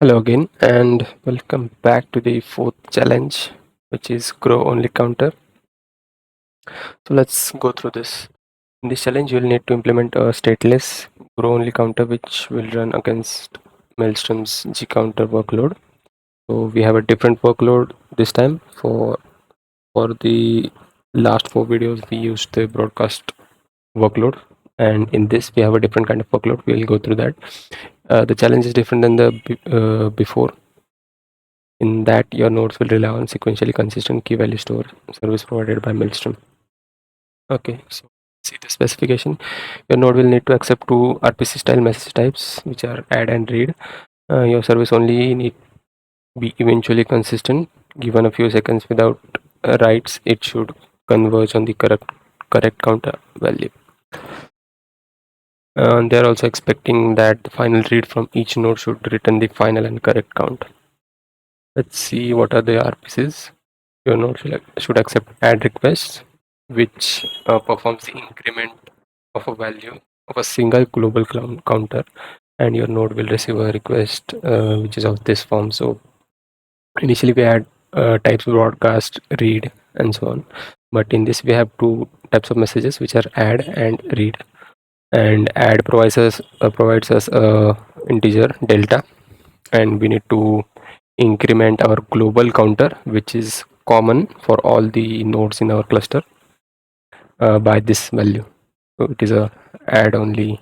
Hello again, and welcome back to the fourth challenge, which is grow only counter. So let's go through this. In this challenge, you'll need to implement a stateless grow only counter, which will run against Maelstrom's G counter workload. So we have a different workload this time. For the last four videos, we used the broadcast workload, and in this we have a different kind of workload. We'll go through that. The challenge is different than the before, in that your nodes will rely on sequentially consistent key value store service provided by Maelstrom. Okay, so see the specification. Your node will need to accept two RPC style message types, which are add and read. Your service only need be eventually consistent. Given a few seconds without writes, it should converge on the correct counter value. They are also expecting that the final read from each node should return the final and correct count. Let's see what are the RPCs. Your node should accept add requests, which performs the increment of a value of a single global counter, and your node will receive a request which is of this form. So initially we had types broadcast, read, and so on, but in this we have two types of messages, which are add and read. And add provides us a integer delta, and we need to increment our global counter, which is common for all the nodes in our cluster, by this value. So it is a add only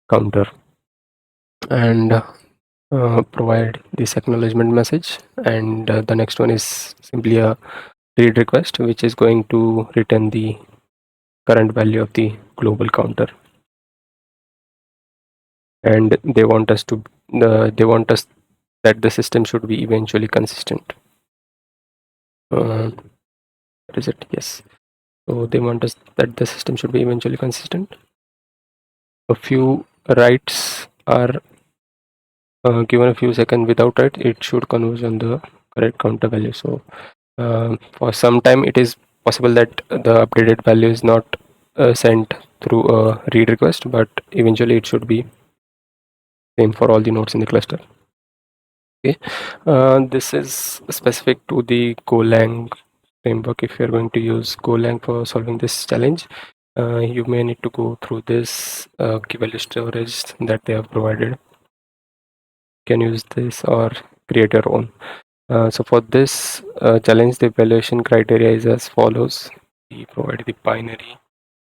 counter. And provide this acknowledgement message, and the next one is simply a read request, which is going to return the current value of the global counter. And they want us that the system should be eventually consistent. What is it? Yes. So they want us that the system should be eventually consistent. A few writes are given a few seconds without write, it should converge on the correct counter value. So for some time it is possible that the updated value is not sent through a read request, but eventually it should be same for all the nodes in the cluster. Okay, this is specific to the Golang framework. If you're going to use Golang for solving this challenge, you may need to go through this key value storage that they have provided. You can use this or create your own. So for this challenge, the evaluation criteria is as follows. We provide the binary,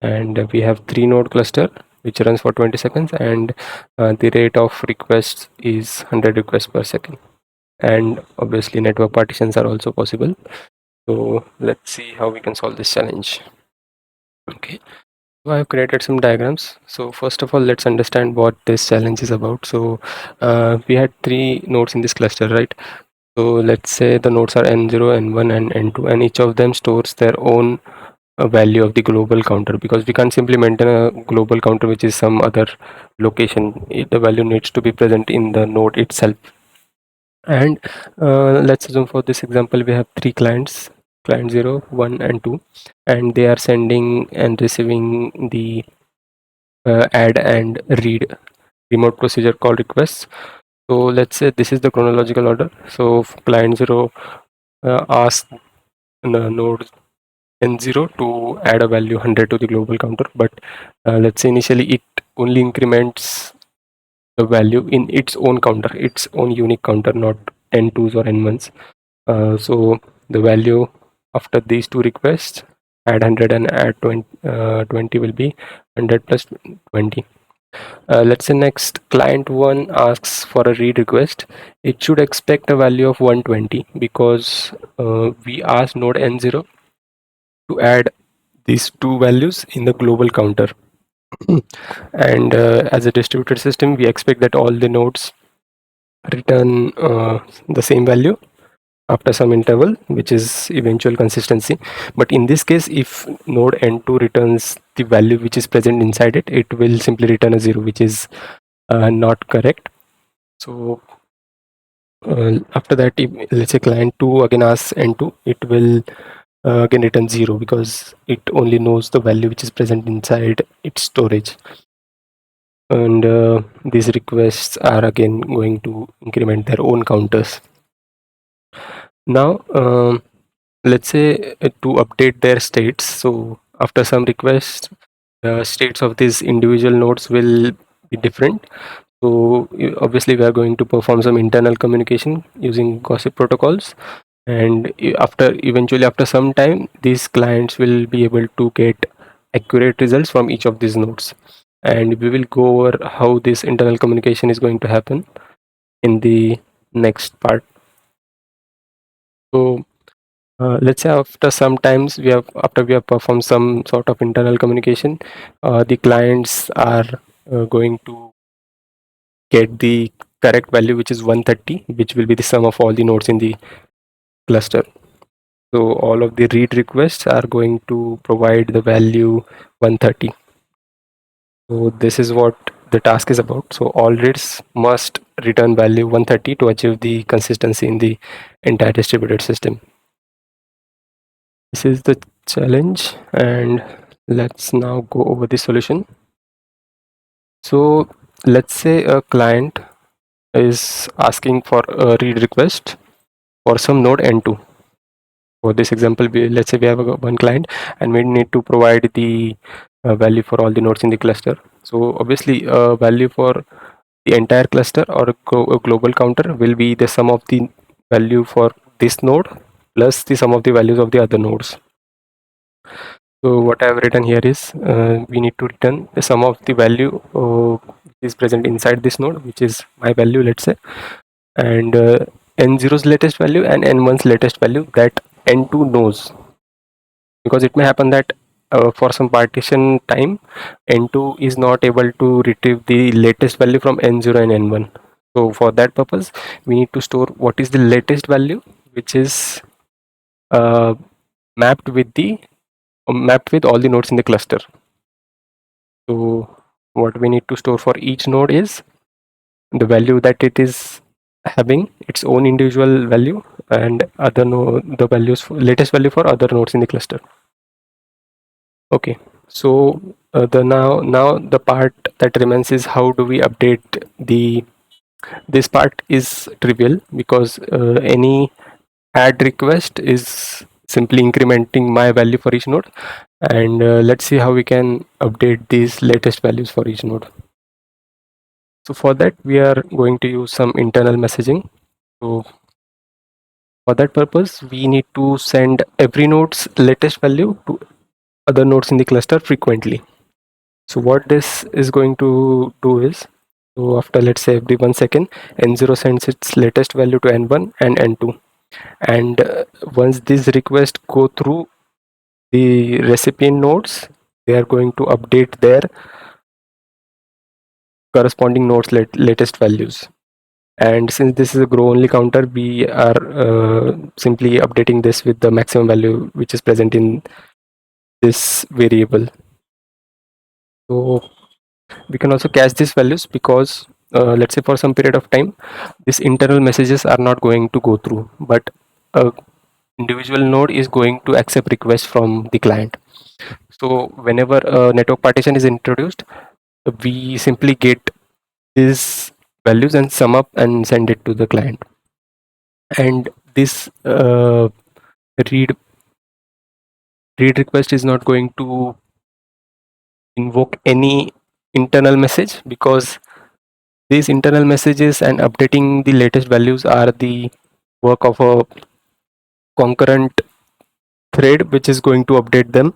and we have 3 node cluster which runs for 20 seconds, and the rate of requests is 100 requests per second. And obviously network partitions are also possible. So let's see how we can solve this challenge. Okay, so I have created some diagrams. So first of all, let's understand what this challenge is about. So we had 3 nodes in this cluster, right? So let's say the nodes are n0, n1, and n2, and each of them stores their own value of the global counter, because we can't simply maintain a global counter which is some other location. The value needs to be present in the node itself. And let's assume for this example we have 3 clients, client 0, 1, and 2, and they are sending and receiving the add and read remote procedure call requests. So let's say this is the chronological order. So client 0 asks the node n0 to add a value 100 to the global counter, but let's say initially it only increments the value in its own counter, its own unique counter, not n2s or n1s. So the value after these two requests, add 100 and add 20 will be 100 plus 20. Let's say next client 1 asks for a read request. It should expect a value of 120, because we asked node n0 to add these two values in the global counter. And as a distributed system, we expect that all the nodes return the same value after some interval, which is eventual consistency. But in this case, if node n2 returns the value which is present inside it, it will simply return a 0, which is not correct. So after that, if, let's say client 2 again asks n2, it will again return 0, because it only knows the value which is present inside its storage. and these requests are again going to increment their own counters. Now let's say to update their states, so after some requests the states of these individual nodes will be different. So obviously we are going to perform some internal communication using gossip protocols, and eventually after some time these clients will be able to get accurate results from each of these nodes, and we will go over how this internal communication is going to happen in the next part. So let's say after we have performed some sort of internal communication, the clients are going to get the correct value, which is 130, which will be the sum of all the nodes in the cluster. So all of the read requests are going to provide the value 130. So this is what the task is about. So all reads must return value 130 to achieve the consistency in the entire distributed system. This is the challenge, and let's now go over the solution. So let's say a client is asking for a read request for some node n2. For this example, let's say we have one client and we need to provide the value for all the nodes in the cluster. So obviously a value for the entire cluster or a global counter will be the sum of the value for this node plus the sum of the values of the other nodes. So what I have written here is we need to return the sum of the value is present inside this node, which is my value, let's say, and n0's latest value and n1's latest value that n2 knows, because it may happen that for some partition time n2 is not able to retrieve the latest value from n0 and n1. So for that purpose we need to store what is the latest value, which is uh, mapped with all the nodes in the cluster. So what we need to store for each node is the value that it is having its own individual value, and other the latest value for other nodes in the cluster. Okay, so now the part that remains is how do we update this part is trivial, because any add request is simply incrementing my value for each node, and let's see how we can update these latest values for each node. So for that we are going to use some internal messaging. So for that purpose we need to send every node's latest value to other nodes in the cluster frequently. So what this is going to do is, so after let's say every 1 second, n0 sends its latest value to n1 and n2, and once these requests go through the recipient nodes, they are going to update their corresponding nodes latest values. And since this is a grow only counter, we are simply updating this with the maximum value which is present in this variable. So we can also cache these values, because let's say for some period of time these internal messages are not going to go through, but a individual node is going to accept requests from the client. So whenever a network partition is introduced, we simply get these values and sum up and send it to the client, and this read request is not going to invoke any internal message, because these internal messages and updating the latest values are the work of a concurrent thread which is going to update them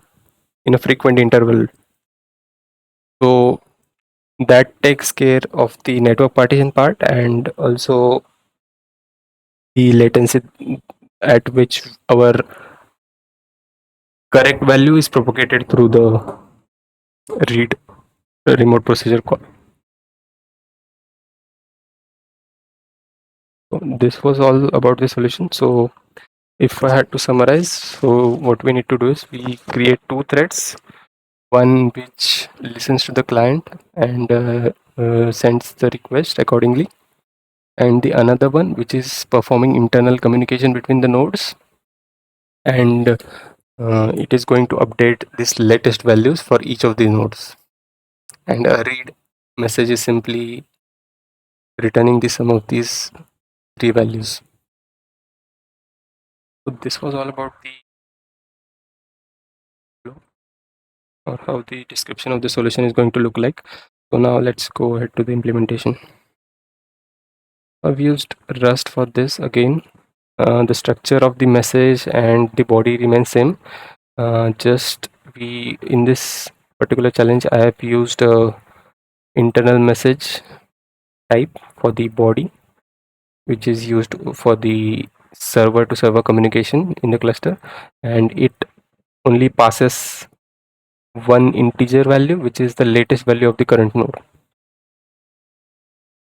in a frequent interval. So that takes care of the network partition part, and also the latency at which our correct value is propagated through the read remote procedure call. So this was all about the solution. So if I had to summarize, so what we need to do is we create two threads, one which listens to the client and sends the request accordingly, and the another one which is performing internal communication between the nodes, and it is going to update this latest values for each of the nodes. And a read message is simply returning the sum of these three values. So this was all about the flow, or how the description of the solution is going to look like. So now let's go ahead to the implementation. I've used Rust for this again. The structure of the message and the body remains same. Just we in this particular challenge, I have used a internal message type for the body, which is used for the server to server communication in the cluster, and it only passes one integer value, which is the latest value of the current node.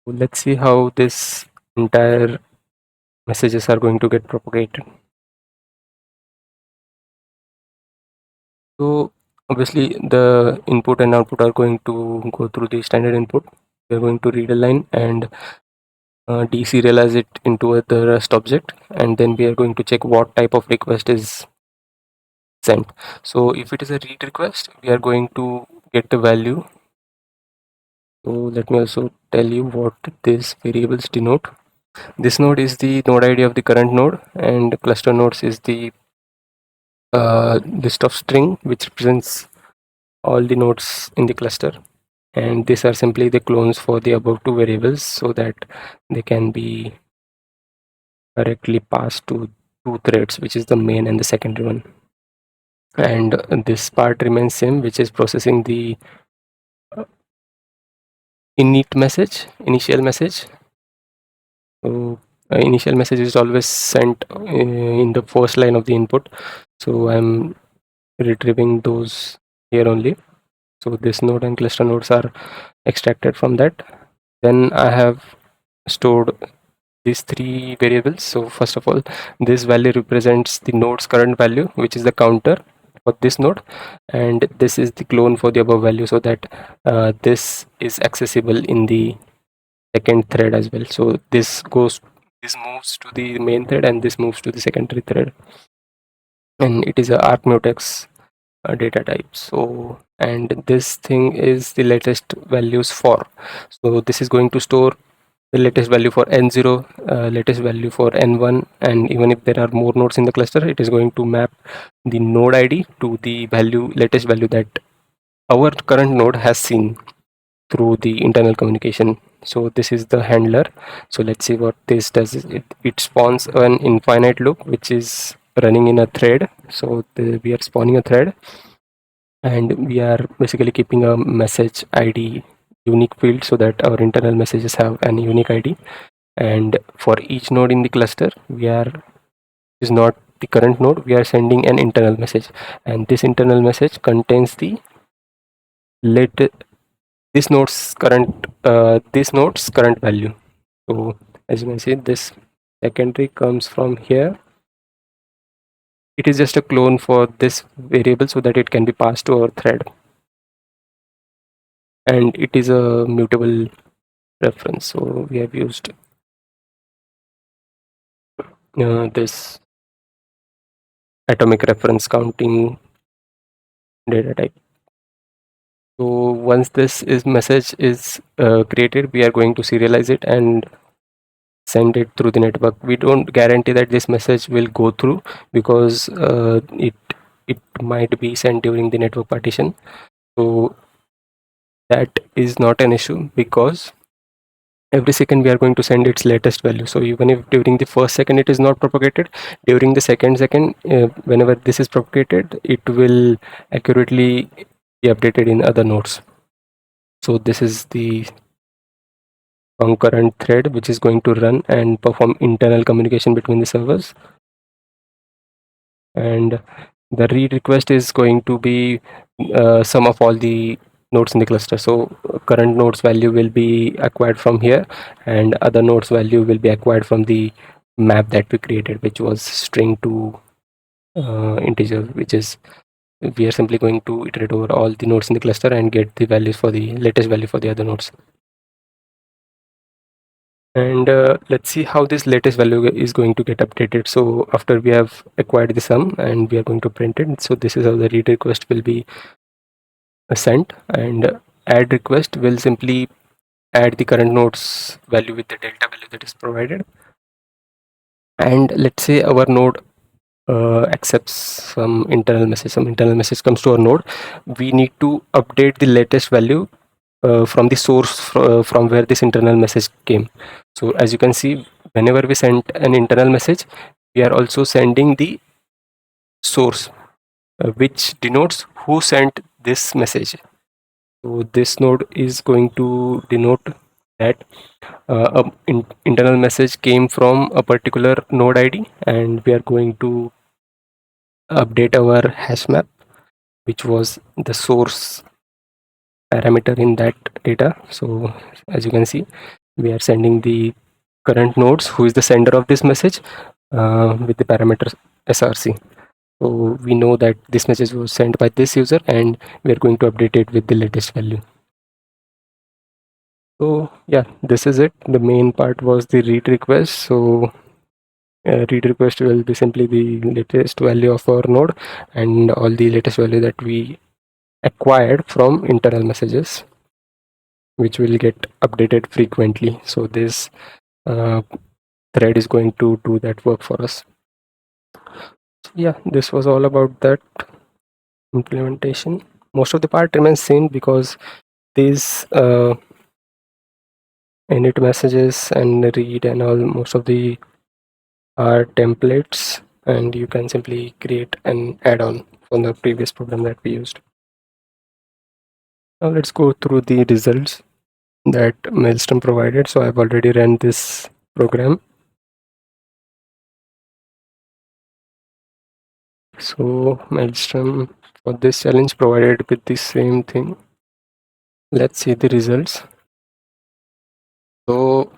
So let's see how this entire messages are going to get propagated. So obviously the input and output are going to go through the standard input. We are going to read a line and deserialize it into the Rust object, and then we are going to check what type of request is sent. So if it is a read request, we are going to get the value. So let me also tell you what these variables denote. This node is the node ID of the current node, and cluster nodes is the list of string which represents all the nodes in the cluster, and these are simply the clones for the above two variables so that they can be directly passed to two threads, which is the main and the secondary one. And this part remains same, which is processing the initial message. So initial message is always sent in the first line of the input, so I'm retrieving those here only. So this node and cluster nodes are extracted from that. Then I have stored these three variables. So first of all, this value represents the node's current value, which is the counter for this node, and this is the clone for the above value, so that this is accessible in the second thread as well. So this moves to the main thread, and this moves to the secondary thread, and it is a arc mutex data type. So, and this thing is the latest values for. So this is going to store the latest value for n0, latest value for n1, and even if there are more nodes in the cluster, it is going to map the node ID to the latest value that our current node has seen through the internal communication. So this is the handler. So let's see what this does. It spawns an infinite loop which is running in a thread. So we are spawning a thread, and we are basically keeping a message ID unique field so that our internal messages have an unique ID. And for each node in the cluster, is not the current node, we are sending an internal message, and this internal message contains the this node's current value. So as you can see, this secondary comes from here. It is just a clone for this variable so that it can be passed to our thread, and it is a mutable reference. So we have used this atomic reference counting data type. So once this message is created, we are going to serialize it and send it through the network. We don't guarantee that this message will go through, because it might be sent during the network partition. So that is not an issue, because every second we are going to send its latest value. So even if during the first second it is not propagated, during the second whenever this is propagated, it will accurately be updated in other nodes. So this is the concurrent thread which is going to run and perform internal communication between the servers, and the read request is going to be sum of all the nodes in the cluster. So current nodes value will be acquired from here, and other nodes value will be acquired from the map that we created, which was string to integer, which is we are simply going to iterate over all the nodes in the cluster and get the values for the latest value for the other nodes. And let's see how this latest value is going to get updated. So after we have acquired the sum and we are going to print it, so this is how the read request will be sent, and add request will simply add the current node's value with the delta value that is provided. And let's say our node accepts some internal message comes to our node. We need to update the latest value from the source from where this internal message came. So as you can see, whenever we send an internal message, we are also sending the source, which denotes who sent this message. So this node is going to denote that internal message came from a particular node ID, and we are going to update our hash map, which was the source parameter in that data. So as you can see, we are sending the current nodes who is the sender of this message with the parameter src. So we know that this message was sent by this user, and we are going to update it with the latest value. So yeah, this is it. The main part was the read request. So read request will be simply the latest value of our node and all the latest value that we acquired from internal messages, which will get updated frequently. So this thread is going to do that work for us. Yeah, this was all about that implementation. Most of the part remains same because these init messages and read and all, most of the are templates, and you can simply create an add-on from the previous program that we used. Now let's go through the results that Maelstrom provided. So I've already ran this program. So Maelstrom for this challenge provided with the same thing. Let's see the results. So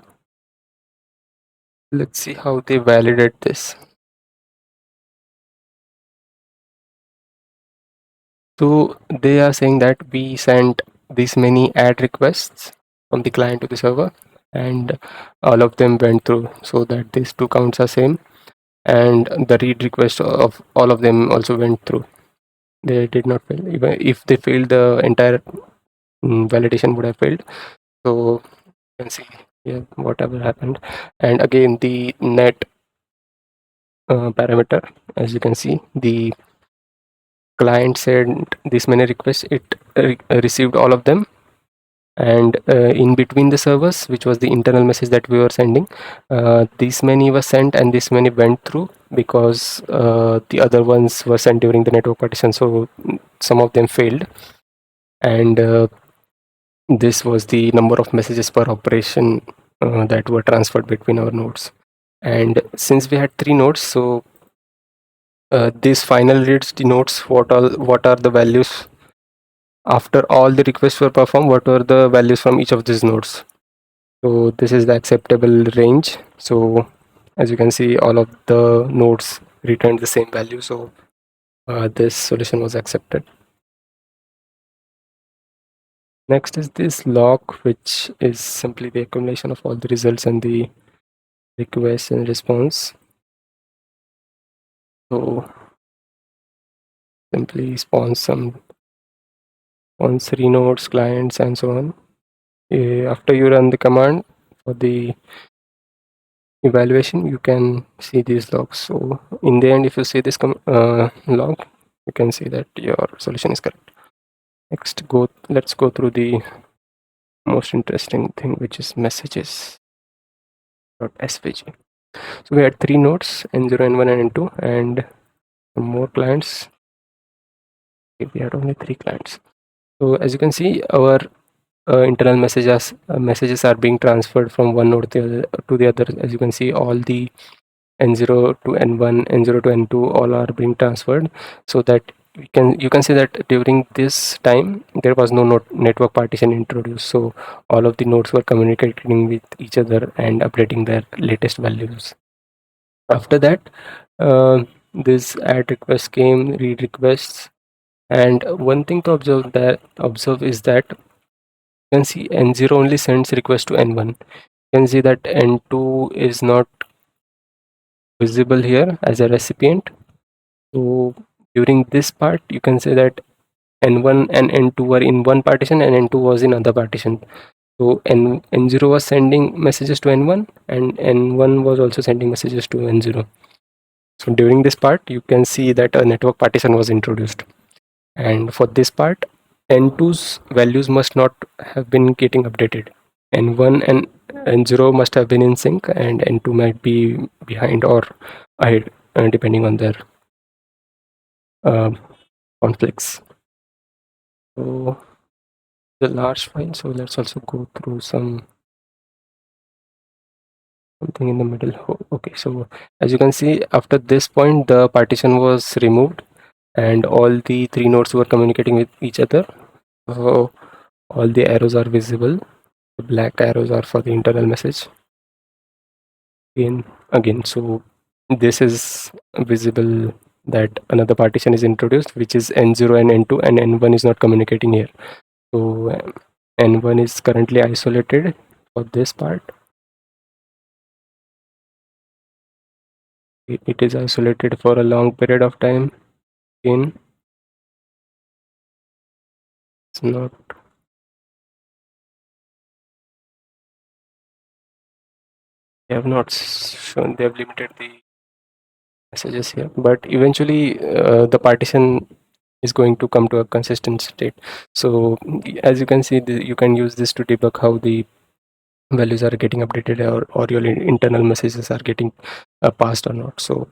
let's see how they validate this. So they are saying that we sent this many add requests from the client to the server, and all of them went through, so that these two counts are same, and the read request of all of them also went through. They did not fail. Even if they failed, the entire validation would have failed. So you can see here whatever happened. And again, the net parameter, as you can see, the client sent this many requests, it received all of them, and in between the servers, which was the internal message that we were sending, this many was sent and this many went through, because the other ones were sent during the network partition, so some of them failed. And this was the number of messages per operation that were transferred between our nodes. And since we had 3 nodes, so this final reads denotes what are the values after all the requests were performed, what were the values from each of these nodes. So this is the acceptable range. So as you can see, all of the nodes returned the same value, so this solution was accepted. Next is this log, which is simply the accumulation of all the results and the request and response. So simply spawn 3 nodes, clients, and so on. After you run the command for the evaluation, you can see these logs. So in the end, if you see this log, you can see that your solution is correct. Next, let's go through the most interesting thing, which is messages.svg. So we had 3 nodes, n0, n1, and n2, and some more clients. We had only 3 clients. So as you can see, our internal messages are being transferred from one node to the other. As you can see, all the n0 to n1, n0 to n2, all are being transferred, so that you can see that during this time there was no network partition introduced, so all of the nodes were communicating with each other and updating their latest values. After that, this add request came, read requests, and one thing to observe is that you can see n0 only sends request to n1. You can see that n2 is not visible here as a recipient. So during this part, you can say that n1 and n2 were in one partition and n2 was in another partition. So N0 was sending messages to N1, and N1 was also sending messages to N0. So during this part, you can see that a network partition was introduced. And for this part, N2's values must not have been getting updated. N1 and N0 must have been in sync, and N2 might be behind or ahead, depending on their uh, conflicts. So the large file. So let's also go through something in the middle. Okay, so as you can see, after this point, the partition was removed, and all the three nodes were communicating with each other. So all the arrows are visible. The black arrows are for the internal message. Again, so this is visible that another partition is introduced, which is N0 and N2, and N1 is not communicating here. So N1 is currently isolated for this part. It is isolated for a long period of time. Again, it's not. They have not shown. They have limited the messages here, but eventually the partition is going to come to a consistent state. So as you can see, you can use this to debug how the values are getting updated, or your internal messages are getting passed or not. So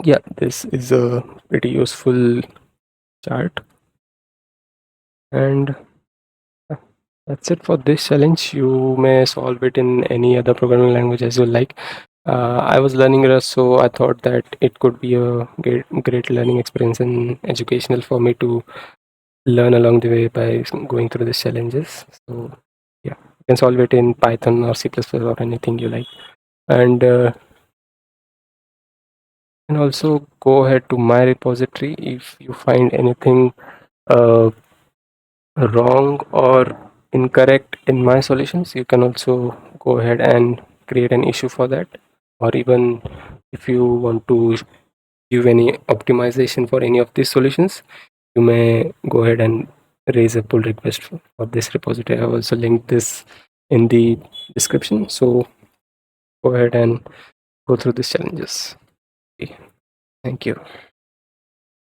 yeah, this is a pretty useful chart, and that's it for this challenge. You may solve it in any other programming language as you like. I was learning Rust, so I thought that it could be a great learning experience and educational for me to learn along the way by going through these challenges. So yeah, you can solve it in Python or C++ or anything you like. And you can also go ahead to my repository if you find anything wrong or incorrect in my solutions. You can also go ahead and create an issue for that, or even if you want to give any optimization for any of these solutions, you may go ahead and raise a pull request for this repository. I have also linked this in the description, so go ahead and go through these challenges. Okay. Thank you.